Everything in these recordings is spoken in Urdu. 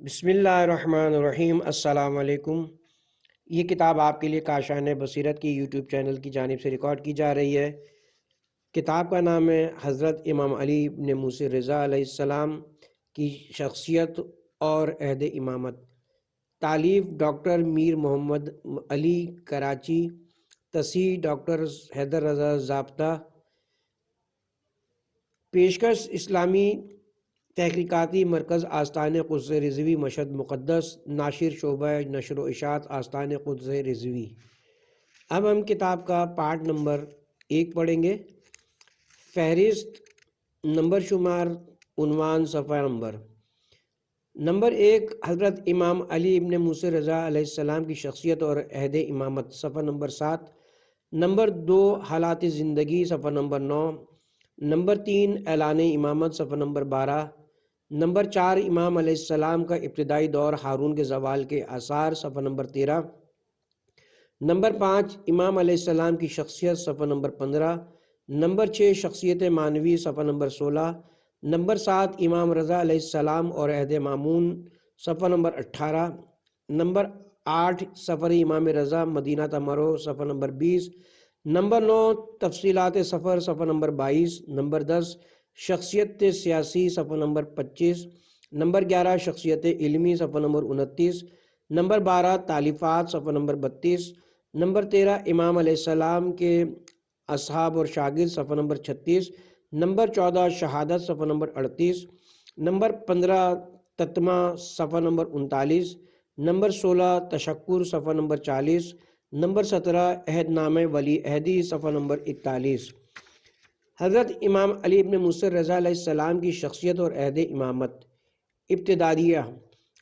بسم اللہ الرحمن الرحیم۔ السلام علیکم۔ یہ کتاب آپ کے لیے کاشان بصیرت کی یوٹیوب چینل کی جانب سے ریکارڈ کی جا رہی ہے۔ کتاب کا نام ہے حضرت امام علی بن موسی رضا علیہ السلام کی شخصیت اور عہد امامت۔ تالیف ڈاکٹر میر محمد علی کراچی، تصحیح ڈاکٹر حیدر رضا ضابطہ، پیشکش اسلامی تحقیقاتی مرکز آستان قدس رضوی مشہد مقدس، ناشر شعبہ نشر و اشاعت آستان قدس رضوی۔ اب ہم کتاب کا پارٹ نمبر 1 پڑھیں گے۔ فہرست، نمبر شمار، عنوان، صفحہ نمبر 1، حضرت امام علی ابن موسی رضا علیہ السلام کی شخصیت اور عہد امامت، صفحہ نمبر 7۔ نمبر 2، حالات زندگی، صفحہ نمبر 9۔ نمبر 3، اعلان امامت، صفحہ نمبر 12۔ نمبر 4، امام علیہ السلام کا ابتدائی دور، ہارون کے زوال کے آثار، صفحہ نمبر 13۔ نمبر 5، امام علیہ السلام کی شخصیت، صفحہ نمبر 15۔ نمبر 6، شخصیت معنوی، صفحہ نمبر 16۔ نمبر 7، امام رضا علیہ السلام اور عہد مامون، صفحہ نمبر 18۔ نمبر 8، سفر امام رضا مدینہ تمرو، صفحہ نمبر 20۔ نمبر 9، تفصیلات سفر، صفحہ نمبر 22۔ نمبر 10، شخصیت سیاسی، صفحہ نمبر 25۔ نمبر 11، شخصیت علمی، صفحہ نمبر 29۔ نمبر 12، تالیفات، صفحہ نمبر 32۔ نمبر 13، امام علیہ السلام کے اصحاب اور شاگرد، صفحہ نمبر 36۔ نمبر 14، شہادت، صفحہ نمبر 38۔ نمبر 15، تتمہ، صفحہ نمبر 39۔ نمبر 16، تشکر، صفحہ نمبر 40۔ نمبر 17، عہد نامہ ولی عہدی، صفحہ نمبر 41۔ حضرت امام علی ابن موسی رضا علیہ السلام کی شخصیت اور عہد امامت۔ ابتدائیہ۔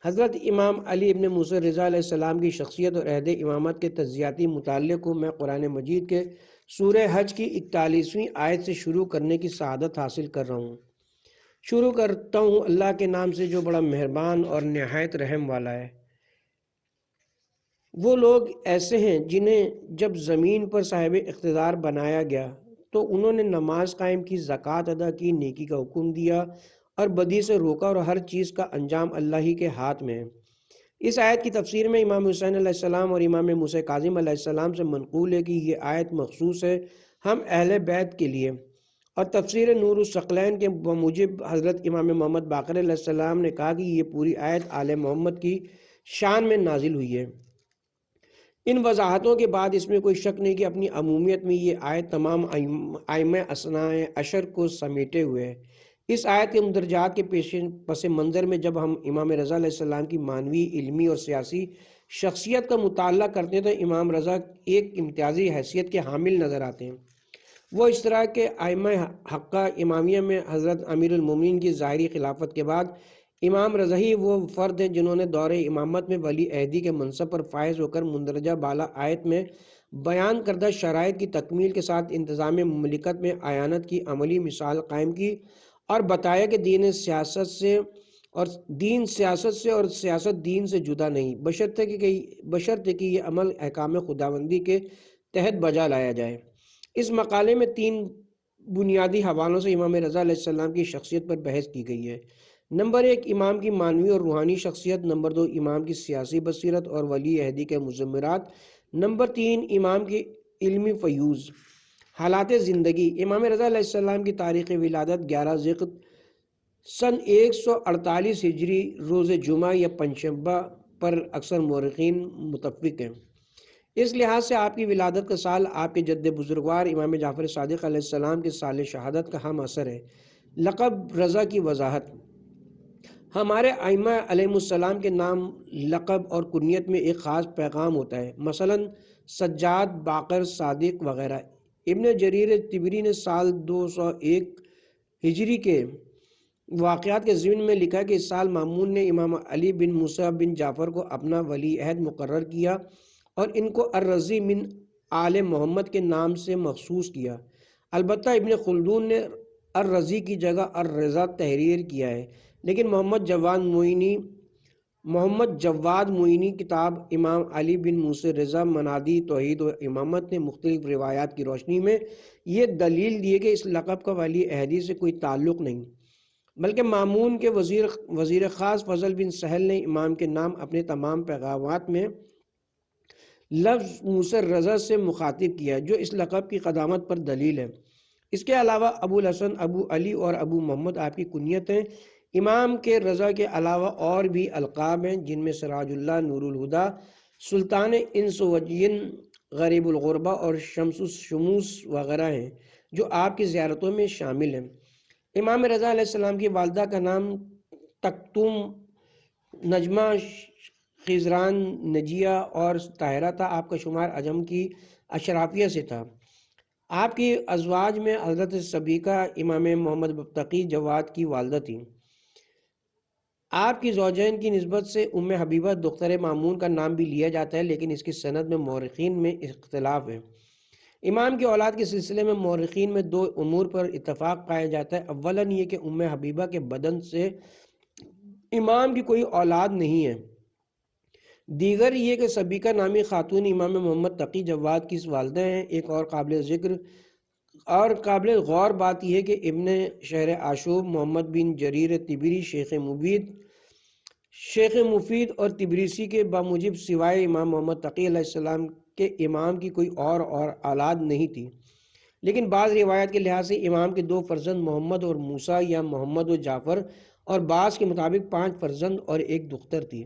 حضرت امام علی ابن موسی رضا علیہ السلام کی شخصیت اور عہد امامت کے تجزیاتی مطالعے کو میں قرآن مجید کے سورہ حج کی 41ویں آیت سے شروع کرنے کی سعادت حاصل کر رہا ہوں۔ شروع کرتا ہوں اللہ کے نام سے جو بڑا مہربان اور نہایت رحم والا ہے۔ وہ لوگ ایسے ہیں جنہیں جب زمین پر صاحب اقتدار بنایا گیا تو انہوں نے نماز قائم کی، زکوٰۃ ادا کی، نیکی کا حکم دیا اور بدی سے روکا، اور ہر چیز کا انجام اللہ ہی کے ہاتھ میں ہے۔ اس آیت کی تفسیر میں امام حسین علیہ السلام اور امام موسیٰ کاظم علیہ السلام سے منقول ہے کہ یہ آیت مخصوص ہے ہم اہل بیت کے لیے، اور تفسیر نور الثقلین کے بموجب حضرت امام محمد باقر علیہ السلام نے کہا کہ یہ پوری آیت آل محمد کی شان میں نازل ہوئی ہے۔ ان وضاحتوں کے بعد اس میں کوئی شک نہیں کہ اپنی عمومیت میں یہ آیت تمام ائمہ اثناء عشر کو سمیٹے ہوئے ہے۔ اس آیت کے مندرجات کے پس منظر میں جب ہم امام رضا علیہ السلام کی معنوی، علمی اور سیاسی شخصیت کا مطالعہ کرتے ہیں تو امام رضا ایک امتیازی حیثیت کے حامل نظر آتے ہیں۔ وہ اس طرح کے ائمہ حقہ امامیہ میں حضرت امیر المومنین کی ظاہری خلافت کے بعد امام رضا ہی وہ فرد ہیں جنہوں نے دور امامت میں ولی عہدی کے منصب پر فائز ہو کر مندرجہ بالا آیت میں بیان کردہ شرائط کی تکمیل کے ساتھ انتظام مملکت میں اعانت کی عملی مثال قائم کی، اور بتایا کہ دین سیاست سے اور سیاست دین سے جدا نہیں، بشرطے کہ یہ عمل احکام خداوندی کے تحت بجا لایا جائے۔ اس مقالے میں 3 بنیادی حوالوں سے امام رضا علیہ السلام کی شخصیت پر بحث کی گئی ہے۔ نمبر 1، امام کی معنوی اور روحانی شخصیت۔ نمبر 2، امام کی سیاسی بصیرت اور ولی عہدی کے مضمرات۔ نمبر 3، امام کی علمی فیوز۔ حالات زندگی۔ امام رضا علیہ السلام کی تاریخ ولادت 11 ذی سن 148 ہجری روز جمعہ یا پنجشنبہ پر اکثر مورخین متفق ہیں۔ اس لحاظ سے آپ کی ولادت کا سال آپ کے جد بزرگوار امام جعفر صادق علیہ السلام کے سال شہادت کا ہم اثر ہے۔ لقب رضا کی وضاحت۔ ہمارے ائمہ علیہ السلام کے نام، لقب اور کنیت میں ایک خاص پیغام ہوتا ہے، مثلا سجاد، باقر، صادق وغیرہ۔ ابن جریر طبری نے سال 201 ہجری کے واقعات کے ضمن میں لکھا کہ اس سال مامون نے امام علی بن موسیٰ بن جعفر کو اپنا ولی عہد مقرر کیا اور ان کو الرضی من آل محمد کے نام سے مخصوص کیا۔ البتہ ابن خلدون نے الرضی کی جگہ الرضا تحریر کیا ہے، لیکن محمد جواد معینی کتاب امام علی بن موسی رضا منادی توحید و امامت نے مختلف روایات کی روشنی میں یہ دلیل دی ہے کہ اس لقب کا ولی عہدی سے کوئی تعلق نہیں، بلکہ مامون کے وزیر خاص فضل بن سہل نے امام کے نام اپنے تمام پیغامات میں لفظ موسی رضا سے مخاطب کیا، جو اس لقب کی قدامت پر دلیل ہے۔ اس کے علاوہ ابو الحسن، ابو علی اور ابو محمد آپ کی کنیت ہیں۔ امام کے رضا کے علاوہ اور بھی القاب ہیں، جن میں سراج اللہ، نور الہدا، سلطان انس و جن، غریب الغربہ اور شمس الشموس وغیرہ ہیں، جو آپ کی زیارتوں میں شامل ہیں۔ امام رضا علیہ السلام کی والدہ کا نام تکتم، نجمہ، خیزران، نجیہ اور طاہرہ تھا۔ آپ کا شمار عجم کی اشرافیہ سے تھا۔ آپ کی ازواج میں حضرت صبیکہ امام محمد تقی جواد کی والدہ تھیں۔ آپ کی زوجین کی نسبت سے ام حبیبہ دختر مامون کا نام بھی لیا جاتا ہے، لیکن اس کی سند میں مورخین میں اختلاف ہے۔ امام کی اولاد کے سلسلے میں مورخین میں دو امور پر اتفاق پایا جاتا ہے۔ اولاً یہ کہ ام حبیبہ کے بدن سے امام کی کوئی اولاد نہیں ہے۔ دیگر یہ کہ صبیکہ نامی خاتون امام محمد تقی جواد کی والدہ ہیں۔ ایک اور قابل ذکر اور قابل غور بات یہ ہے کہ ابن شہر آشوب محمد بن جریر طبری شیخ مفید اور طبریسی کے بموجب سوائے امام محمد تقی علیہ السلام کے امام کی کوئی اور اولاد نہیں تھی، لیکن بعض روایات کے لحاظ سے امام کے دو فرزند محمد اور موسیٰ یا محمد و جعفر، اور بعض کے مطابق 5 فرزند اور ایک دختر تھی۔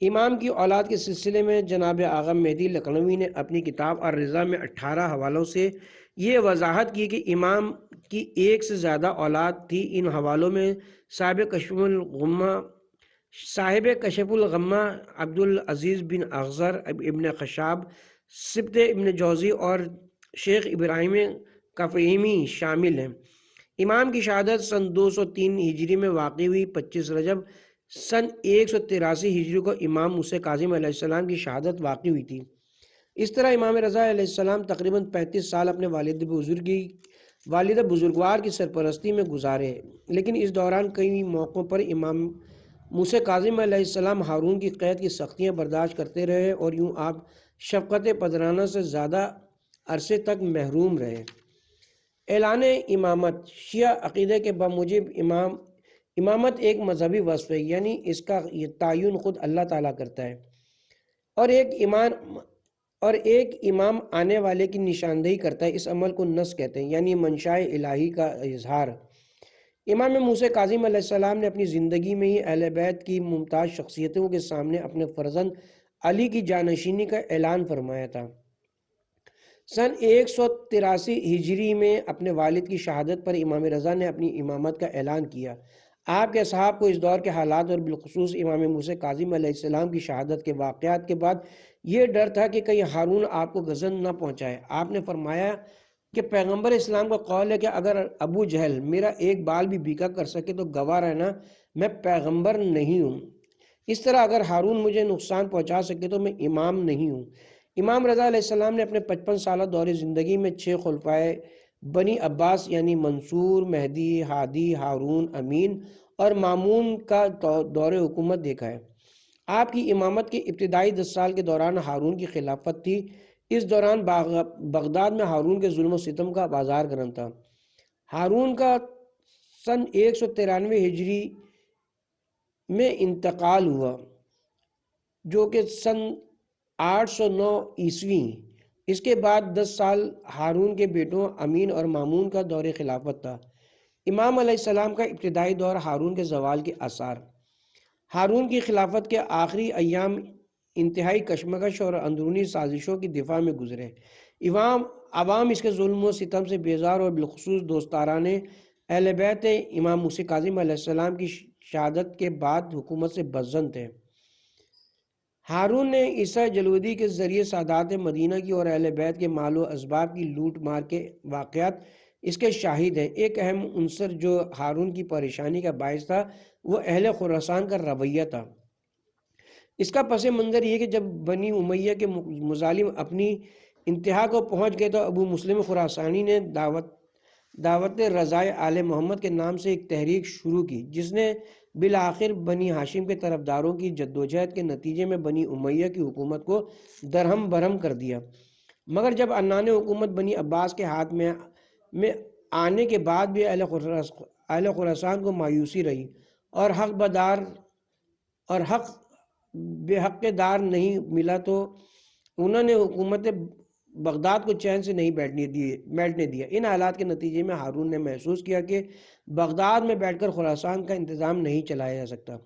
امام کی اولاد کے سلسلے میں جناب آغا مہدی لکھنوی نے اپنی کتاب الرضا میں 18 حوالوں سے یہ وضاحت کی کہ امام کی ایک سے زیادہ اولاد تھی۔ ان حوالوں میں صاحب کشف الغمہ عبد العزیز بن اخضر، ابن خشاب، سبط ابن جوزی اور شیخ ابراہیم کفیمی شامل ہیں۔ امام کی شہادت سن 203 ہجری میں واقع ہوئی۔ 25 رجب سن 183 ہجری کو امام موسی کاظم علیہ السلام کی شہادت واقع ہوئی تھی۔ اس طرح امام رضا علیہ السلام تقریباً 35 سال اپنے والد بزرگوار کی سرپرستی میں گزارے، لیکن اس دوران کئی موقعوں پر امام موسی کاظم علیہ السلام ہارون کی قید کی سختیاں برداشت کرتے رہے، اور یوں آپ شفقت پدرانہ سے زیادہ عرصے تک محروم رہے۔ اعلان امامت۔ شیعہ عقیدے کے بموجب امامت ایک مذہبی وصف ہے، یعنی اس کا تعین خود اللہ تعالیٰ کرتا ہے، اور ایک امام آنے والے کی نشاندہی کرتا ہے۔ اس عمل کو نص کہتے ہیں، یعنی منشاء الہی کا اظہار۔ امام موسی کاظم علیہ السلام نے اپنی زندگی میں ہی اہل بیت کی ممتاز شخصیتوں کے سامنے اپنے فرزند علی کی جانشینی کا اعلان فرمایا تھا۔ سن 183 ہجری میں اپنے والد کی شہادت پر امام رضا نے اپنی امامت کا اعلان کیا۔ آپ کے اصحاب کو اس دور کے حالات اور بالخصوص امام موسی کاظم علیہ السلام کی شہادت کے واقعات کے بعد یہ ڈر تھا کہ کہیں ہارون آپ کو غضب نہ پہنچائے۔ آپ نے فرمایا کہ پیغمبر اسلام کا قول ہے کہ اگر ابو جہل میرا ایک بال بھی بیکا کر سکے تو گواہ رہنا میں پیغمبر نہیں ہوں، اس طرح اگر ہارون مجھے نقصان پہنچا سکے تو میں امام نہیں ہوں۔ امام رضا علیہ السلام نے اپنے 55 سالہ دور زندگی میں 6 خلفائے بنی عباس یعنی منصور، مہدی، ہادی، ہارون، امین اور مامون کا دور حکومت دیکھا ہے۔ آپ کی امامت کے ابتدائی 10 سال کے دوران ہارون کی خلافت تھی۔ اس دوران بغداد میں ہارون کے ظلم و ستم کا بازار گرم تھا۔ ہارون کا سن 193 ہجری میں انتقال ہوا، جو کہ سن 809 عیسوی۔ اس کے بعد 10 سال ہارون کے بیٹوں امین اور مامون کا دور خلافت تھا۔ امام علیہ السلام کا ابتدائی دور ہارون کے زوال کے آثار۔ ہارون کی خلافت کے آخری ایام انتہائی کشمکش اور اندرونی سازشوں کی دفاع میں گزرے۔ عوام اس کے ظلم و ستم سے بیزار اور بالخصوص دوستداران اہل بیت امام موسی کاظم علیہ السلام کی شہادت کے بعد حکومت سے بدظن تھے۔ ہارون نے عیسیٰ جلودی کے ذریعے سادات مدینہ کی اور اہل بیت کے مال و اسباب کی لوٹ مار کے واقعات اس کے شاہد ہیں۔ ایک اہم عنصر جو ہارون کی پریشانی کا باعث تھا وہ اہل خراسان کا رویہ تھا۔ اس کا پس منظر یہ کہ جب بنی امیہ کے مظالم اپنی انتہا کو پہنچ گئے تو ابو مسلم خراسانی نے دعوت رضائے آل محمد کے نام سے ایک تحریک شروع کی، جس نے بالآخر بنی ہاشم کے طرفداروں کی جدوجہد کے نتیجے میں بنی امیہ کی حکومت کو درہم برہم کر دیا۔ مگر جب عنان حکومت بنی عباس کے ہاتھ میں آنے کے بعد بھی اہل خراسان کو مایوسی رہی اور حق بے حق دار نہیں ملا تو انہوں نے حکومت بغداد کو چین سے نہیں بیٹھنے دیا۔ ان حالات کے نتیجے میں ہارون نے محسوس کیا کہ بغداد میں بیٹھ کر خراسان کا انتظام نہیں چلایا جا سکتا۔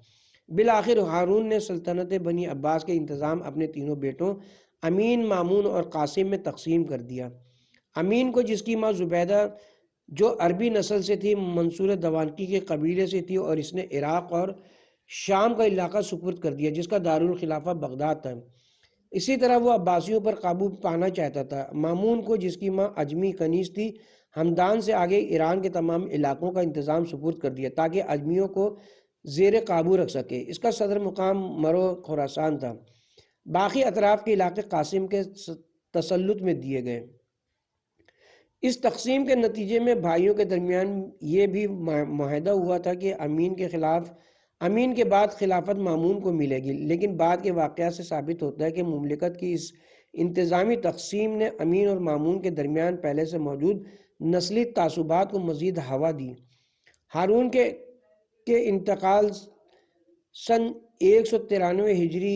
بالآخر ہارون نے سلطنت بنی عباس کے انتظام اپنے تینوں بیٹوں امین، مامون اور قاسم میں تقسیم کر دیا۔ امین کو، جس کی ماں زبیدہ جو عربی نسل سے تھی، منصور دوانقی کے قبیلے سے تھی، اور اس نے عراق اور شام کا علاقہ سپرد کر دیا جس کا دارالخلافہ بغداد تھا۔ اسی طرح وہ عباسیوں پر قابو پانا چاہتا تھا۔ مامون کو، جس کی ماں عجمی کنیز تھی، ہمدان سے آگے ایران کے تمام علاقوں کا انتظام سپرد کر دیا تاکہ عجمیوں کو زیر قابو رکھ سکے۔ اس کا صدر مقام مرو خراسان تھا۔ باقی اطراف کے علاقے قاسم کے تسلط میں دیے گئے۔ اس تقسیم کے نتیجے میں بھائیوں کے درمیان یہ بھی معاہدہ ہوا تھا کہ امین کے بعد خلافت مامون کو ملے گی، لیکن بعد کے واقعات سے ثابت ہوتا ہے کہ مملکت کی اس انتظامی تقسیم نے امین اور مامون کے درمیان پہلے سے موجود نسلی تعصبات کو مزید ہوا دی۔ ہارون کے انتقال سن 193 ہجری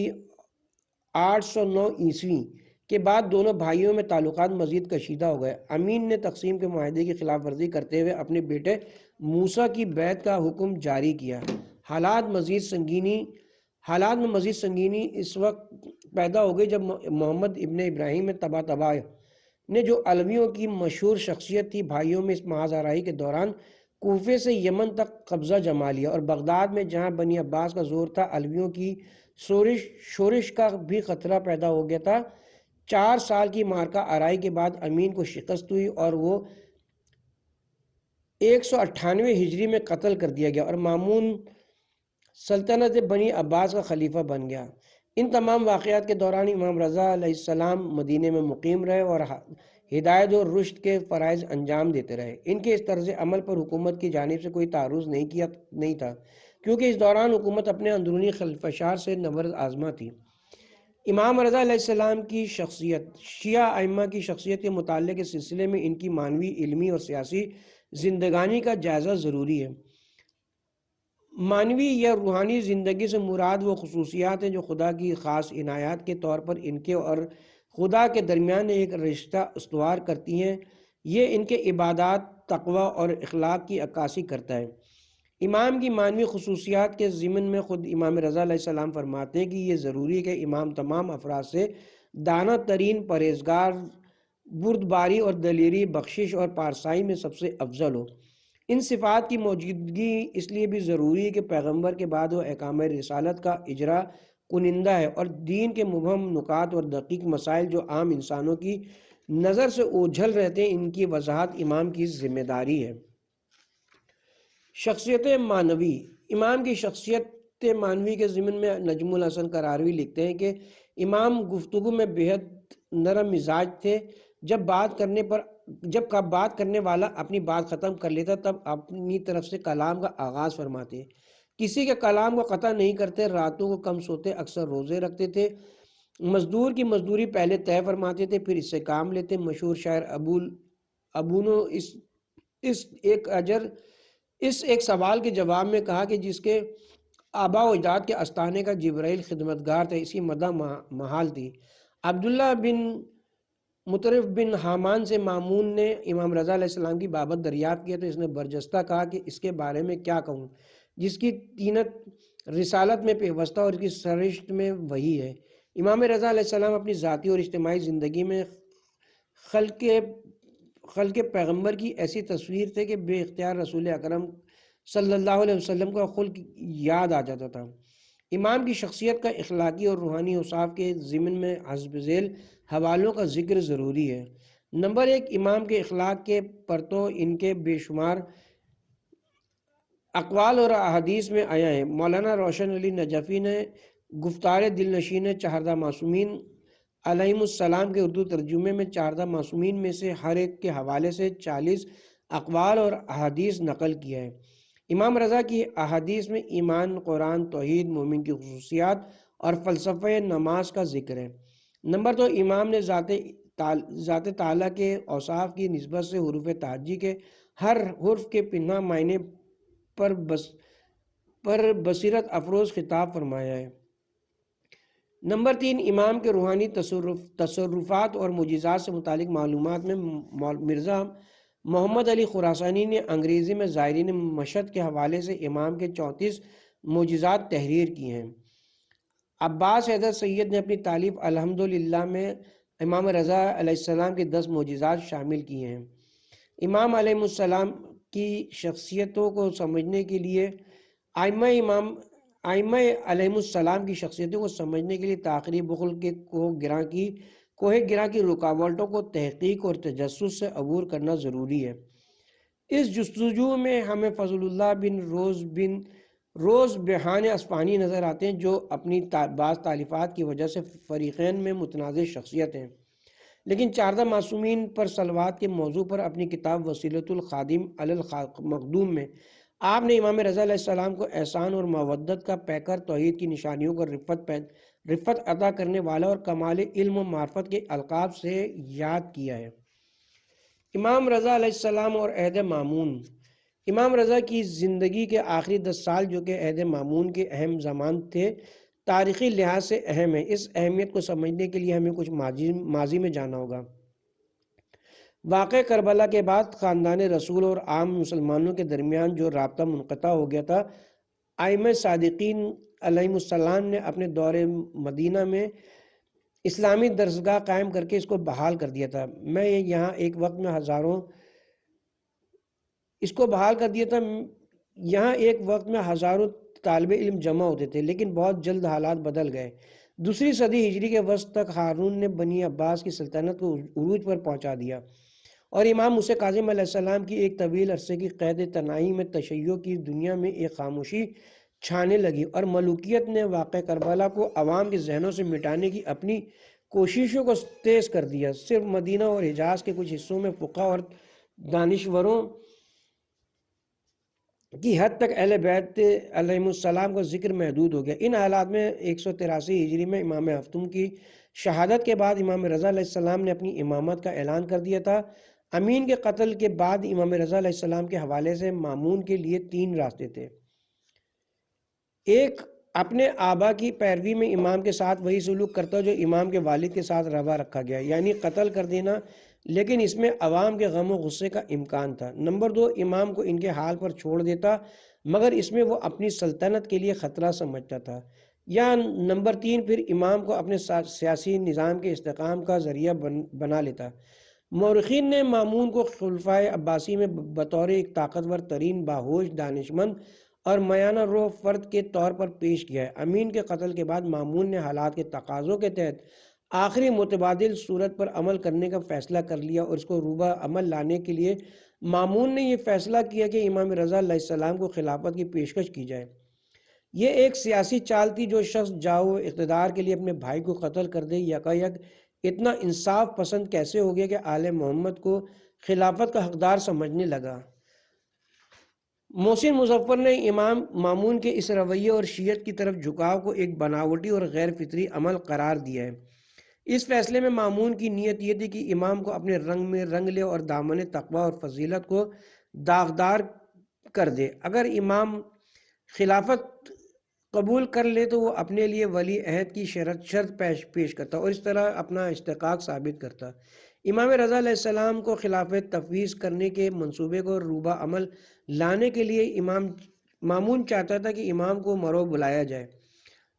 809 عیسوی کے بعد دونوں بھائیوں میں تعلقات مزید کشیدہ ہو گئے۔ امین نے تقسیم کے معاہدے کی خلاف ورزی کرتے ہوئے اپنے بیٹے موسیٰ کی بیعت کا حکم جاری کیا۔ حالات میں مزید سنگینی اس وقت پیدا ہو گئی جب محمد ابن ابراہیم طباطبائے نے، جو علویوں کی مشہور شخصیت تھی، بھائیوں میں اس محاذ آرائی کے دوران کوفے سے یمن تک قبضہ جما لیا، اور بغداد میں جہاں بنی عباس کا زور تھا، علویوں کی شورش کا بھی خطرہ پیدا ہو گیا تھا۔ 4 سال کی معرکہ آرائی کے بعد امین کو شکست ہوئی اور وہ 198 ہجری میں قتل کر دیا گیا اور مامون سلطنت بنی عباس کا خلیفہ بن گیا۔ ان تمام واقعات کے دوران امام رضا علیہ السلام مدینے میں مقیم رہے اور ہدایت و رشد کے فرائض انجام دیتے رہے۔ ان کے اس طرز عمل پر حکومت کی جانب سے کوئی تعرض نہیں تھا، کیونکہ اس دوران حکومت اپنے اندرونی خلفشار سے نبرد آزما تھی۔ امام رضا علیہ السلام کی شخصیت۔ شیعہ ائمہ کی شخصیت کے مطالعے کے سلسلے میں ان کی معنوی، علمی اور سیاسی زندگانی کا جائزہ ضروری ہے۔ معنوی یا روحانی زندگی سے مراد وہ خصوصیات ہیں جو خدا کی خاص عنایات کے طور پر ان کے اور خدا کے درمیان ایک رشتہ استوار کرتی ہیں۔ یہ ان کے عبادات، تقوی اور اخلاق کی عکاسی کرتا ہے۔ امام کی معنوی خصوصیات کے ضمن میں خود امام رضا علیہ السلام فرماتے ہیں کہ یہ ضروری ہے کہ امام تمام افراد سے دانا ترین، پرہیزگار، بردباری اور دلیری، بخشش اور پارسائی میں سب سے افضل ہو۔ ان صفات کی موجودگی اس لیے بھی ضروری ہے کہ پیغمبر کے بعد وہ احکام رسالت کا اجرا کنندہ ہے اور دین کے مبہم نکات اور دقیق مسائل جو عام انسانوں کی نظر سے اوجھل رہتے ہیں، ان کی وضاحت امام کی ذمہ داری ہے۔ شخصیت معنوی۔ امام کی شخصیت معنوی کے ضمن میں نجم الحسن قراروی لکھتے ہیں کہ امام گفتگو میں بےحد نرم مزاج تھے۔ جب بات کرنے والا اپنی بات ختم کر لیتا تب اپنی طرف سے کلام کا آغاز فرماتے، کسی کے کلام کو قطع نہیں کرتے، راتوں کو کم سوتے، اکثر روزے رکھتے تھے، مزدور کی مزدوری پہلے طے فرماتے تھے پھر اس سے کام لیتے۔ مشہور شاعر ابونو اس ایک سوال کے جواب میں کہا کہ جس کے آبا و اجداد کے آستانے کا جبرائیل خدمتگار تھا، اسی مدح محال تھی۔ عبداللہ بن مطرف بن حامان سے مامون نے امام رضا علیہ السلام کی بابت دریافت کیا تو اس نے برجستہ کہا کہ اس کے بارے میں کیا کہوں، جس کی طینت رسالت میں پیوستہ اور اس کی سرشت میں وحی ہے۔ امام رضا علیہ السلام اپنی ذاتی اور اجتماعی زندگی میں خلق پیغمبر کی ایسی تصویر تھے کہ بے اختیار رسول اکرم صلی اللہ علیہ وسلم کا خلق یاد آ جاتا تھا۔ امام کی شخصیت کا اخلاقی اور روحانی اوصاف کے ضمن میں حسب ذیل حوالوں کا ذکر ضروری ہے۔ نمبر 1، امام کے اخلاق کے پرتو ان کے بے شمار اقوال اور احادیث میں آیا ہے۔ مولانا روشن علی نجفی نے گفتار دلنشین چہاردہ معصومین علیہم السلام کے اردو ترجمے میں چہاردہ معصومین میں سے ہر ایک کے حوالے سے 40 اقوال اور احادیث نقل کیا ہے۔ امام رضا کی احادیث میں ایمان، قرآن، توحید، مومن کی خصوصیات اور فلسفہ نماز کا ذکر ہے۔ نمبر 2، امام نے ذات تعالیٰ کے اوصاف کی نسبت سے حروف تہجی کے ہر حرف کے پنہاں معنی پر بصیرت افروز خطاب فرمایا ہے۔ نمبر 3، امام کے روحانی تصرفات اور معجزات سے متعلق معلومات میں مرزا محمد علی خراسانی نے انگریزی میں زائرین مشہد کے حوالے سے امام کے 34 معجزات تحریر کی ہیں۔ عباس حیدر سید نے اپنی تالیف الحمدللہ میں امام رضا علیہ السلام کے 10 معجزات شامل کیے ہیں۔ امام علیہ السلام کی شخصیتوں کو سمجھنے کے لیے ائمہ علیہ السلام کی شخصیتوں کو سمجھنے کے لیے تاخیری بخل کے کوہ گراں کی رکاوٹوں کو تحقیق اور تجسس سے عبور کرنا ضروری ہے۔ اس جستجو میں ہمیں فضل اللہ بن روز بہان اصفہانی نظر آتے ہیں، جو اپنی بعض تالیفات کی وجہ سے فریقین میں متنازع شخصیت ہیں، لیکن 14 معصومین پر صلوات کے موضوع پر اپنی کتاب وسیلۃ الخادم علی المخدوم میں آپ نے امام رضا علیہ السلام کو احسان اور مودت کا پیکر، توحید کی نشانیوں کو رفت عطا کرنے والا اور کمال علم و معرفت کے القاب سے یاد کیا ہے۔ امام رضا علیہ السلام اور عہد مامون۔ امام رضا کی زندگی کے آخری 10 سال جو کہ عہد مامون کے اہم زمان تھے، تاریخی لحاظ سے اہم ہے۔ اس اہمیت کو سمجھنے کے لیے ہمیں کچھ ماضی میں جانا ہوگا۔ واقع کربلا کے بعد خاندان رسول اور عام مسلمانوں کے درمیان جو رابطہ منقطع ہو گیا تھا، ائمہ صادقین علیہ السلام نے اپنے دور مدینہ میں اسلامی درسگاہ قائم کر کے اس کو بحال کر دیا تھا۔ یہاں ایک وقت میں ہزاروں طالب علم جمع ہوتے تھے، لیکن بہت جلد حالات بدل گئے۔ دوسری صدی ہجری کے وسط تک ہارون نے بنی عباس کی سلطنت کو عروج پر پہنچا دیا، اور امام موسیٰ کاظم علیہ السلام کی ایک طویل عرصے کی قید تنہائی میں تشیع کی دنیا میں ایک خاموشی چھانے لگی، اور ملوکیت نے واقع کربلا کو عوام کے ذہنوں سے مٹانے کی اپنی کوششوں کو تیز کر دیا۔ صرف مدینہ اور حجاز کے کچھ حصوں میں فقہ اور دانشوروں کی حد تک اہل بیت علیہ السلام کا ذکر محدود ہو گیا۔ ان حالات میں 183 ہجری میں امام ہفتم کی شہادت کے بعد امام رضا علیہ السلام نے اپنی امامت کا اعلان کر دیا تھا۔ امین کے قتل کے بعد امام رضا علیہ السلام کے حوالے سے مامون کے لیے 3 راستے تھے۔ ایک، اپنے آبا کی پیروی میں امام کے ساتھ وہی سلوک کرتا جو امام کے والد کے ساتھ روا رکھا گیا، یعنی قتل کر دینا، لیکن اس میں عوام کے غم و غصے کا امکان تھا۔ نمبر 2، امام کو ان کے حال پر چھوڑ دیتا، مگر اس میں وہ اپنی سلطنت کے لیے خطرہ سمجھتا تھا۔ یا نمبر 3، پھر امام کو اپنے سیاسی نظام کے استحکام کا ذریعہ بنا لیتا۔ مورخین نے مامون کو خلفائے عباسی میں بطور ایک طاقتور ترین، باہوش، دانشمند اور میانہ رو فرد کے طور پر پیش کیا ہے۔ امین کے قتل کے بعد مامون نے حالات کے تقاضوں کے تحت آخری متبادل صورت پر عمل کرنے کا فیصلہ کر لیا، اور اس کو روبہ عمل لانے کے لیے مامون نے یہ فیصلہ کیا کہ امام رضا علیہ السلام کو خلافت کی پیشکش کی جائے۔ یہ ایک سیاسی چال تھی۔ جو شخص جاؤ اقتدار کے لیے اپنے بھائی کو قتل کر دے، یکایک اتنا انصاف پسند کیسے ہو گیا کہ آل محمد کو خلافت کا حقدار سمجھنے لگا؟ محسن مظفر نے امام مامون کے اس رویے اور شیعت کی طرف جھکاؤ کو ایک بناوٹی اور غیر فطری عمل قرار دیا ہے۔ اس فیصلے میں مامون کی نیت یہ تھی کہ امام کو اپنے رنگ میں رنگ لے اور دامن تقویٰ اور فضیلت کو داغدار کر دے۔ اگر امام خلافت قبول کر لے تو وہ اپنے لیے ولی عہد کی شرط پیش کرتا اور اس طرح اپنا استحقاق ثابت کرتا۔ امام رضا علیہ السلام کو خلافت تفویض کرنے کے منصوبے کو روبہ عمل لانے کے لیے مامون چاہتا تھا کہ امام کو مرو بلایا جائے،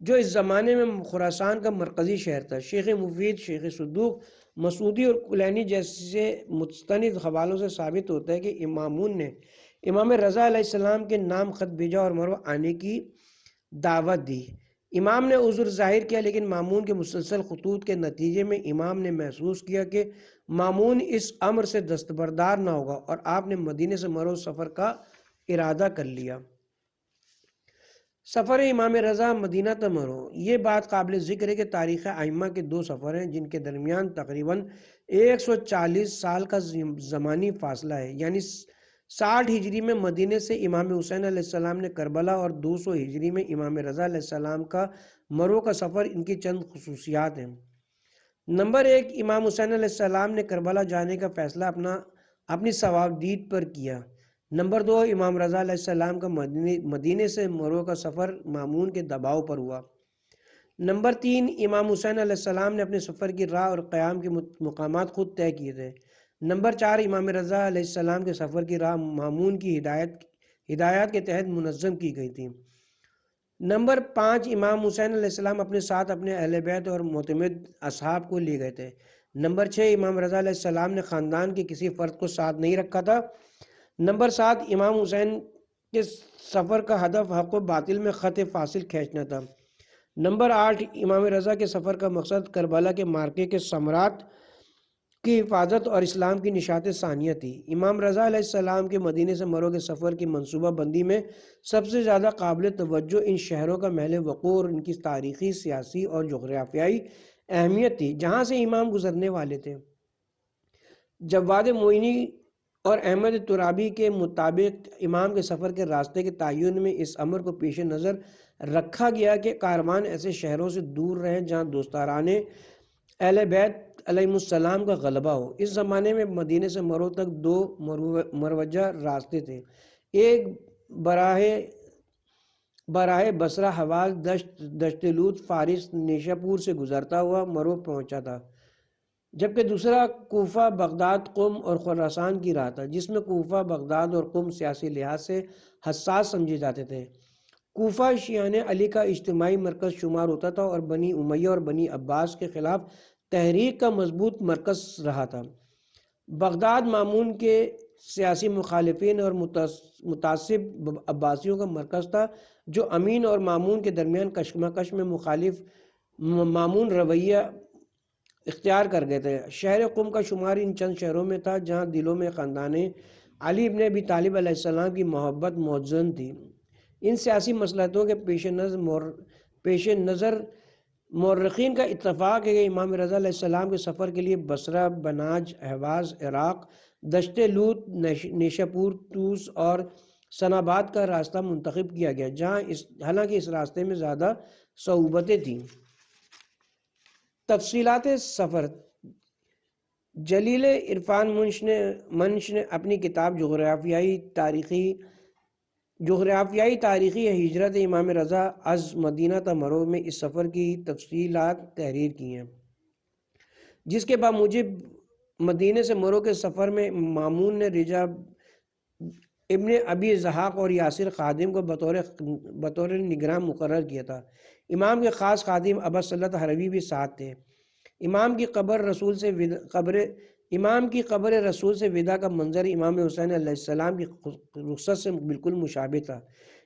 جو اس زمانے میں خراسان کا مرکزی شہر تھا۔ شیخ مفید، شیخ صدوق مسعودی اور کلینی جیسے مستند حوالوں سے ثابت ہوتا ہے کہ مامون نے امام رضا علیہ السلام کے نام خط بھیجا اور مرو آنے کی دعوت دی۔ امام نے عذر ظاہر کیا، لیکن مامون کے مسلسل خطوط کے نتیجے میں امام نے محسوس کیا کہ مامون اس امر سے دستبردار نہ ہوگا، اور آپ نے مدینے سے مرو سفر کا ارادہ کر لیا۔ سفر امام رضا مدینہ تا مرو۔ یہ بات قابل ذکر ہے کہ تاریخ ائمہ کے 2 سفر ہیں جن کے درمیان تقریباً 140 سال کا زمانی فاصلہ ہے، یعنی 60 ہجری میں مدینے سے امام حسین علیہ السلام نے کربلا اور 200 ہجری میں امام رضا علیہ السلام کا مرو کا سفر۔ ان کی چند خصوصیات ہیں۔ نمبر 1، امام حسین علیہ السلام نے کربلا جانے کا فیصلہ اپنی ثوابدید پر کیا۔ نمبر 2، امام رضا علیہ السلام کا مدینے سے مرو کا سفر مامون کے دباؤ پر ہوا۔ نمبر 3، امام حسین علیہ السلام نے اپنے سفر کی راہ اور قیام کے مقامات خود طے کیے تھے۔ نمبر 4، امام رضا علیہ السلام کے سفر کی راہ مامون کی ہدایات کے تحت منظم کی گئی تھی۔ نمبر 5، امام حسین علیہ السلام اپنے ساتھ اپنے اہل بیت اور معتمد اصحاب کو لے گئے تھے۔ نمبر 6، امام رضا علیہ السلام نے خاندان کے کسی فرد کو ساتھ نہیں رکھا تھا۔ نمبر 7، امام حسین کے سفر کا ہدف حق و باطل میں خط فاصل کھینچنا تھا۔ نمبر 8، امام رضا کے سفر کا مقصد کربلا کے معرکے کے ثمرات کی حفاظت اور اسلام کی نشاط ثانیہ تھی۔ امام رضا علیہ السلام کے مدینے سے مرو کے سفر کی منصوبہ بندی میں سب سے زیادہ قابل توجہ ان شہروں کا محل وقوع اور ان کی تاریخی، سیاسی اور جغرافیائی اہمیت تھی جہاں سے امام گزرنے والے تھے۔ جواد معینی اور احمد ترابی کے مطابق امام کے سفر کے راستے کے تعین میں اس امر کو پیش نظر رکھا گیا کہ کاروان ایسے شہروں سے دور رہیں جہاں دوستاران اہل بیت علیہ السلام کا غلبہ ہو۔ اس زمانے میں مدینے سے مرو تک 2 مروجہ راستے تھے۔ ایک براہ بصرہ حواز دشت لوط فارس نیشاپور سے گزرتا ہوا مرو پہنچا تھا، جبکہ دوسرا کوفہ بغداد قم اور خراسان کی راہ تھا، جس میں کوفہ بغداد اور قم سیاسی لحاظ سے حساس سمجھے جاتے تھے۔ کوفہ شیعان علی کا اجتماعی مرکز شمار ہوتا تھا اور بنی امیہ اور بنی عباس کے خلاف تحریک کا مضبوط مرکز رہا تھا۔ بغداد مامون کے سیاسی مخالفین اور متعصب عباسیوں کا مرکز تھا، جو امین اور مامون کے درمیان کشمکش میں مخالف مامون رویہ اختیار کر گئے تھے۔ شہر قم کا شمار ان چند شہروں میں تھا جہاں دلوں میں خاندان علی ابن ابی طالب علیہ السلام کی محبت موزون تھی۔ ان سیاسی مصلحتوں کے پیش نظر مورخین کا اتفاق ہے کہ امام رضا علیہ السلام کے سفر کے لیے بصرہ، بناج، اہواز، عراق، دشت لوط، نیشاپور، طوس اور سناباد کا راستہ منتخب کیا گیا، جہاں حالانکہ اس راستے میں زیادہ صعوبتیں تھیں۔ تفصیلات سفر۔ جلیل عرفان منش نے اپنی کتاب جغرافیائی تاریخی ہجرت امام رضا از مدینہ تا مرو میں اس سفر کی تفصیلات تحریر کی ہیں، جس کے بموجب مدینے سے مرو کے سفر میں مامون نے رجا ابن ابی زحاق اور یاسر خادم کو بطور نگراں مقرر کیا تھا۔ امام کے خاص خادم ابا صلت حروی بھی ساتھ تھے۔ امام کی قبر رسول سے ودا کا منظر امام حسین علیہ السلام کی رخصت سے بالکل مشابہ تھا۔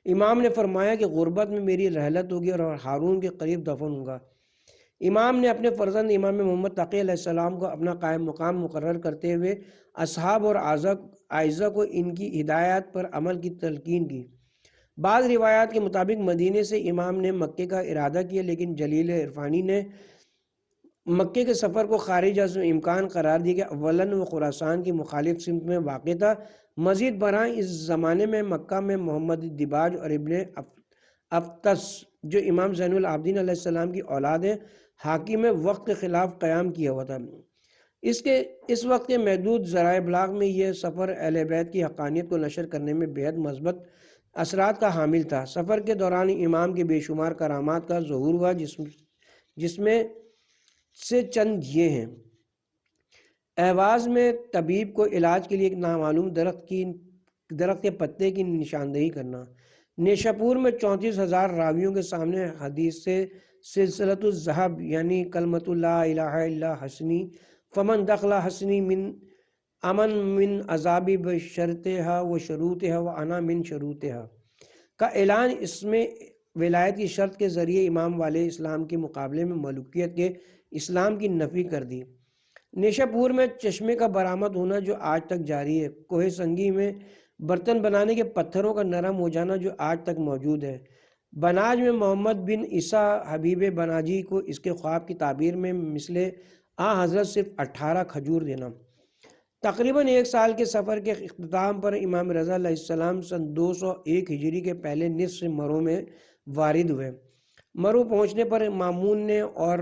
امام نے فرمایا کہ غربت میں میری رحلت ہوگی اور ہارون کے قریب دفن ہوں گا۔ امام نے اپنے فرزند امام محمد تقی علیہ السلام کو اپنا قائم مقام مقرر کرتے ہوئے اصحاب اور اعزہ کو ان کی ہدایات پر عمل کی تلقین کی۔ بعض روایات کے مطابق مدینے سے امام نے مکے کا ارادہ کیا، لیکن جلیل عرفانی نے مکے کے سفر کو خارج از امکان قرار دیا کہ اولاً وہ خراسان کی مخالف سمت میں واقع تھا، مزید برآں اس زمانے میں مکہ میں محمد دباج اور ابن افتس جو امام زین العابدین علیہ السلام کی اولاد ہیں حاکم وقت کے خلاف قیام کیا ہوا تھا۔ اس وقت کے محدود ذرائع ابلاغ میں یہ سفر اہل بیت کی حقانیت کو نشر کرنے میں بہت مثبت اثرات کا حامل تھا۔ سفر کے دوران امام کے بے شمار کرامات کا ظہور ہوا، جس میں سے چند یہ ہیں: اہواز میں طبیب کو علاج کے لیے ایک نامعلوم درخت کے پتے کی نشاندہی کرنا، نیشاپور میں 34,000 راویوں کے سامنے حدیث سے سلسلۃ الذہب یعنی کلمۃ لا الہ الا حسنی فمن دخل حسنی امن من عذابی بشرطها و شروطها و انا من شروطها کا اعلان، اس میں ولایت کی شرط کے ذریعے امام والے اسلام کے مقابلے میں ملوکیت کے اسلام کی نفی کر دی۔ نیشاپور میں چشمے کا برآمد ہونا جو آج تک جاری ہے، کوہ سنگی میں برتن بنانے کے پتھروں کا نرم ہو جانا جو آج تک موجود ہے، بناج میں محمد بن عیسیٰ حبیب بناجی کو اس کے خواب کی تعبیر میں مثل حضرت صرف 18 کھجور دینا۔ تقریباً 1 سال کے سفر کے اختتام پر امام رضا علیہ السلام سن 201 ہجری کے پہلے نصف سے مرو میں وارد ہوئے۔ مرو پہنچنے پر مامون نے اور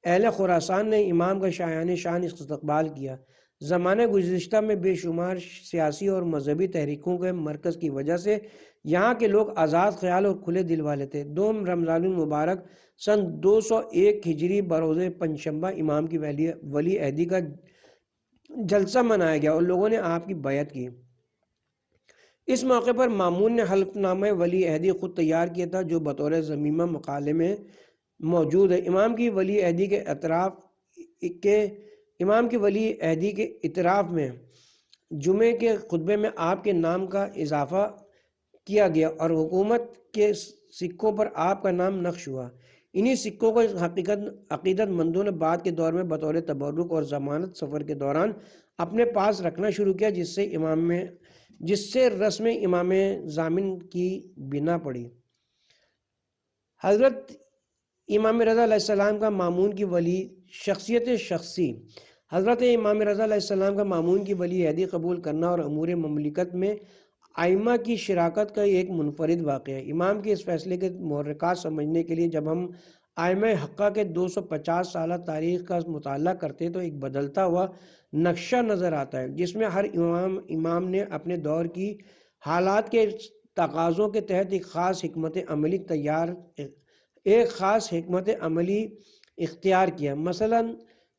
اہل خراسان نے امام کا شایان شان استقبال کیا۔ زمانہ گزشتہ میں بے شمار سیاسی اور مذہبی تحریکوں کے مرکز کی وجہ سے یہاں کے لوگ آزاد خیال اور کھلے دل والے تھے۔ دوم رمضان المبارک سن 201 ہجری بروز پنجشنبہ امام کی ولی عہدی کا جلسہ منایا گیا اور لوگوں نے آپ کی بیعت کی۔ اس موقع پر مامون نے حلف نامہ ولی عہدی خود تیار کیا تھا جو بطور ضمیمہ مقالے میں موجود ہے۔ امام کی ولی عہدی کے اعتراف میں جمعے کے خطبے میں آپ کے نام کا اضافہ کیا گیا اور حکومت کے سکوں پر آپ کا نام نقش ہوا۔ انہی سکوں کو عقیدت مندوں نے بعد کے دور میں بطور تبرک اور ضمانت سفر کے دوران اپنے پاس رکھنا شروع کیا، جس سے رسم امام ضامن کی بنا پڑی۔ حضرت امام رضا علیہ السلام کا مامون کی ولی شخصیت شخصی۔ حضرت امام رضا علیہ السلام کا مامون کی ولی عہدی قبول کرنا اور امور مملکت میں ائمہ کی شراکت کا ایک منفرد واقعہ ہے۔ امام کے اس فیصلے کے محرکات سمجھنے کے لیے جب ہم ائمہ حقہ کے 250 سالہ تاریخ کا مطالعہ کرتے تو ایک بدلتا ہوا نقشہ نظر آتا ہے جس میں ہر امام نے اپنے دور کی حالات کے تقاضوں کے تحت ایک خاص حکمت عملی اختیار کیا۔ مثلا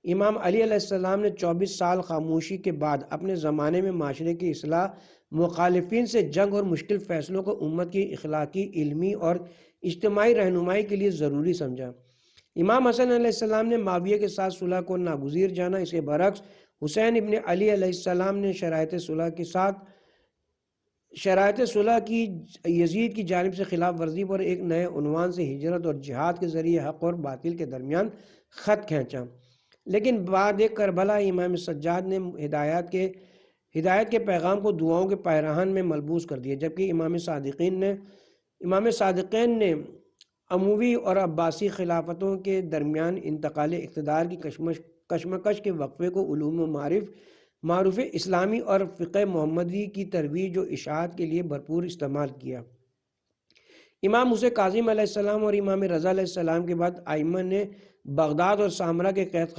امام علی علیہ السلام نے 24 سال خاموشی کے بعد اپنے زمانے میں معاشرے کی اصلاح، مخالفین سے جنگ اور مشکل فیصلوں کو امت کی اخلاقی، علمی اور اجتماعی رہنمائی کے لیے ضروری سمجھا۔ امام حسن علیہ السلام نے معاویہ کے ساتھ صلح کو ناگزیر جانا۔ اسے برعکس حسین ابن علی علیہ السلام نے شرائط صلح کی یزید کی جانب سے خلاف ورزی پر ایک نئے عنوان سے ہجرت اور جہاد کے ذریعے حق اور باطل کے درمیان خط کھینچا۔ لیکن بعد کربلا امام سجاد نے ہدایت کے پیغام کو دعاؤں کے پیراہن میں ملبوس کر دیا، جبکہ امام صادقین نے اموی اور عباسی خلافتوں کے درمیان انتقال اقتدار کی کشمکش کے وقفے کو علوم و معروف اسلامی اور فقہ محمدی کی ترویج و اشاعت کے لیے بھرپور استعمال کیا۔ امام موسیٰ کاظم علیہ السلام اور امام رضا علیہ السلام کے بعد ائمہ نے بغداد اور سامرا کے قید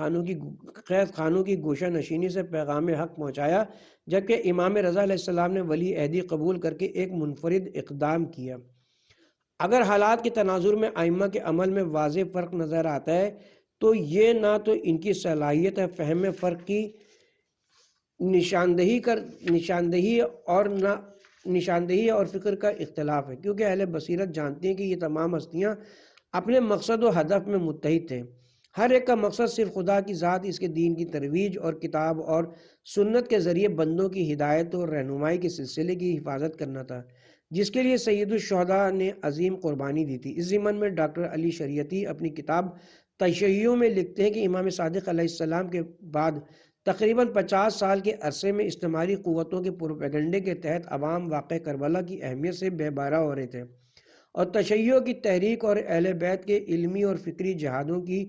خانوں کی گوشہ نشینی سے پیغام حق پہنچایا، جبکہ امام رضا علیہ السلام نے ولی عہدی قبول کر کے ایک منفرد اقدام کیا۔ اگر حالات کے تناظر میں ائمہ کے عمل میں واضح فرق نظر آتا ہے تو یہ نہ تو ان کی صلاحیت ہے فہم فرق کی نشاندہی اور فکر کا اختلاف ہے، کیونکہ اہل بصیرت جانتے ہیں کہ یہ تمام ہستیاں اپنے مقصد و ہدف میں متحد تھے۔ ہر ایک کا مقصد صرف خدا کی ذات، اس کے دین کی ترویج اور کتاب اور سنت کے ذریعے بندوں کی ہدایت اور رہنمائی کے سلسلے کی حفاظت کرنا تھا، جس کے لیے سید الشہداء نے عظیم قربانی دی تھی۔ اس ضمن میں ڈاکٹر علی شریعتی اپنی کتاب تشیع میں لکھتے ہیں کہ امام صادق علیہ السلام کے بعد تقریباً 50 سال کے عرصے میں استعماری قوتوں کے پروپیگنڈے کے تحت عوام واقع کربلا کی اہمیت سے بے بارہ ہو رہے تھے اور تشیع کی تحریک اور اہل بیت کے علمی اور فکری جہادوں کی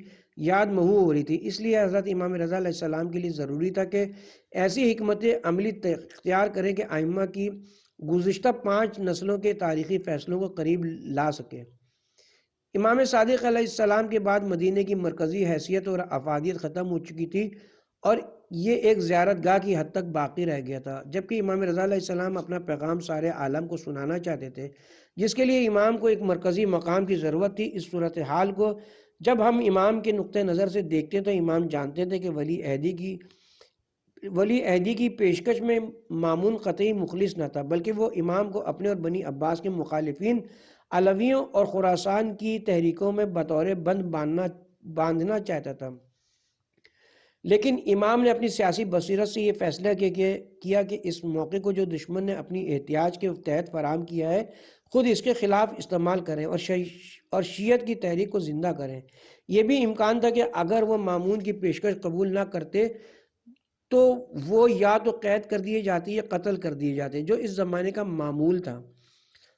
یاد محو ہو رہی تھی۔ اس لیے حضرت امام رضا علیہ السلام کے لیے ضروری تھا کہ ایسی حکمت عملی اختیار کریں کہ ائمہ کی گزشتہ 5 نسلوں کے تاریخی فیصلوں کو قریب لا سکے۔ امام صادق علیہ السلام کے بعد مدینہ کی مرکزی حیثیت اور افادیت ختم ہو چکی تھی اور یہ ایک زیارت گاہ کی حد تک باقی رہ گیا تھا، جبکہ امام رضا علیہ السلام اپنا پیغام سارے عالم کو سنانا چاہتے تھے، جس کے لیے امام کو ایک مرکزی مقام کی ضرورت تھی۔ اس صورتحال کو جب ہم امام کے نقطہ نظر سے دیکھتے تو امام جانتے تھے کہ ولی عہدی کی پیشکش میں مامون قطعی مخلص نہ تھا، بلکہ وہ امام کو اپنے اور بنی عباس کے مخالفین، علویوں اور خراسان کی تحریکوں میں بطور بند باندھنا چاہتا تھا۔ لیکن امام نے اپنی سیاسی بصیرت سے یہ فیصلہ کیا کہ اس موقع کو جو دشمن نے اپنی احتیاج کے تحت فراہم کیا ہے خود اس کے خلاف استعمال کریں اور شیعت کی تحریک کو زندہ کریں۔ یہ بھی امکان تھا کہ اگر وہ مامون کی پیشکش قبول نہ کرتے تو وہ یا تو قید کر دیے جاتے یا قتل کر دیے جاتے، جو اس زمانے کا معمول تھا۔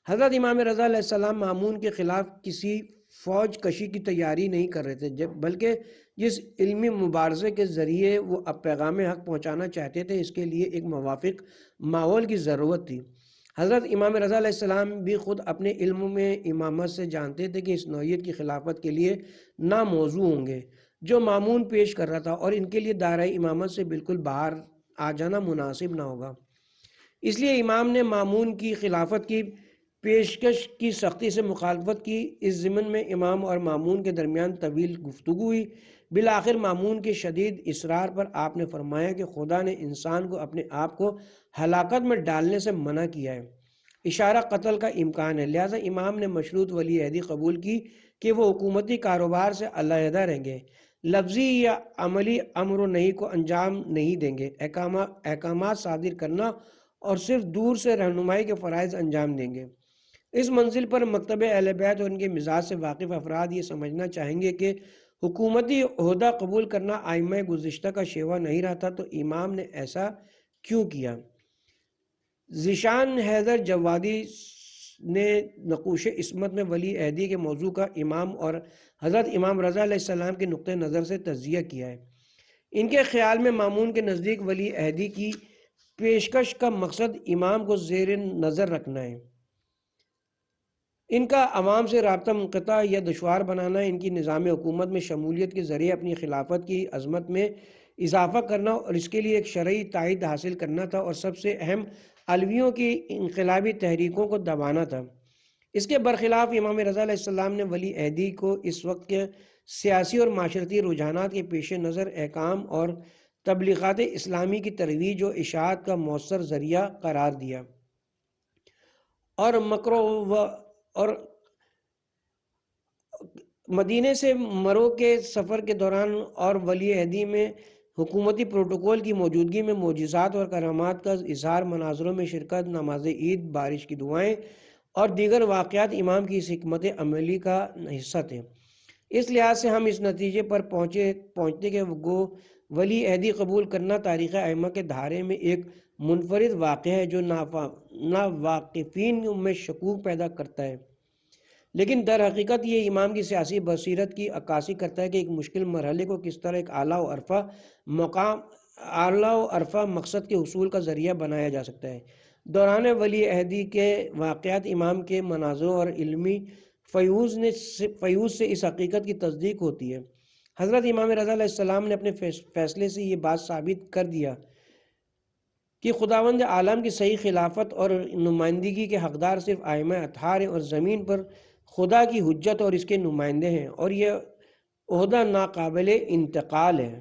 حضرت امام رضا علیہ السلام مامون کے خلاف کسی فوج کشی کی تیاری نہیں کر رہے تھے، بلکہ جس علمی مبارزے کے ذریعے وہ اب پیغام حق پہنچانا چاہتے تھے اس کے لیے ایک موافق ماحول کی ضرورت تھی۔ حضرت امام رضا علیہ السلام بھی خود اپنے علم میں امامت سے جانتے تھے کہ اس نوعیت کی خلافت کے لیے ناموزوں ہوں گے جو مامون پیش کر رہا تھا، اور ان کے لیے دائرہ امامت سے بالکل باہر آ جانا مناسب نہ ہوگا۔ اس لیے امام نے مامون کی خلافت کی پیشکش کی سختی سے مخالفت کی۔ اس ضمن میں امام اور مامون کے درمیان طویل گفتگو ہوئی۔ بالآخر مامون کے شدید اصرار پر آپ نے فرمایا کہ خدا نے انسان کو اپنے آپ کو ہلاکت میں ڈالنے سے منع کیا ہے، اشارہ قتل کا امکان ہے، لہذا امام نے مشروط ولی عہدی قبول کی کہ وہ حکومتی کاروبار سے علیحدہ رہیں گے، لفظی یا عملی امر و نہی کو انجام نہیں دیں گے، احکامات صادر کرنا اور صرف دور سے رہنمائی کے فرائض انجام دیں گے۔ اس منزل پر مکتب اہل بیت اور ان کے مزاج سے واقف افراد یہ سمجھنا چاہیں گے کہ حکومتی عہدہ قبول کرنا ائمہ گزشتہ کا شیوہ نہیں رہتا تو امام نے ایسا کیوں کیا؟ ذیشان حیدر جوادی نے نقوش عصمت میں ولی عہدی کے موضوع کا امام اور حضرت امام رضا علیہ السلام کے نقطہ نظر سے تجزیہ کیا ہے۔ ان کے خیال میں مامون کے نزدیک ولی عہدی کی پیشکش کا مقصد امام کو زیر نظر رکھنا ہے، ان کا عوام سے رابطہ منقطع یا دشوار بنانا، ان کی نظام حکومت میں شمولیت کے ذریعے اپنی خلافت کی عظمت میں اضافہ کرنا اور اس کے لیے ایک شرعی تائید حاصل کرنا تھا، اور سب سے اہم علویوں کی انقلابی تحریکوں کو دبانا تھا۔ اس کے برخلاف امام رضا علیہ السلام نے ولی عہدی کو اس وقت کے سیاسی اور معاشرتی رجحانات کے پیش نظر احکام اور تبلیغات اسلامی کی ترویج و اشاعت کا مؤثر ذریعہ قرار دیا، اور مدینے سے مرو کے سفر کے دوران اور ولی عہدی میں حکومتی پروٹوکول کی موجودگی میں معجزات اور کرامات کا اظہار، مناظروں میں شرکت، نماز عید، بارش کی دعائیں اور دیگر واقعات امام کی اس حکمت عملی کا حصہ تھے۔ اس لحاظ سے ہم اس نتیجے پر پہنچتے کہ گو ولی عہدی قبول کرنا تاریخ ائمہ کے دھارے میں ایک منفرد واقعہ ہے جو ناواقفین میں شکوک پیدا کرتا ہے، لیکن در حقیقت یہ امام کی سیاسی بصیرت کی عکاسی کرتا ہے کہ ایک مشکل مرحلے کو کس طرح ایک اعلیٰ و عرفہ مقصد کے حصول کا ذریعہ بنایا جا سکتا ہے۔ دوران ولی عہدی کے واقعات امام کے مناظروں اور علمی فیوز سے اس حقیقت کی تصدیق ہوتی ہے۔ حضرت امام رضا علیہ السلام نے اپنے فیصلے سے یہ بات ثابت کر دیا کہ خداوند عالم کی صحیح خلافت اور نمائندگی کے حقدار صرف ائمہ اطہار ہیں اور زمین پر خدا کی حجت اور اس کے نمائندے ہیں، اور یہ عہدہ ناقابل انتقال ہے۔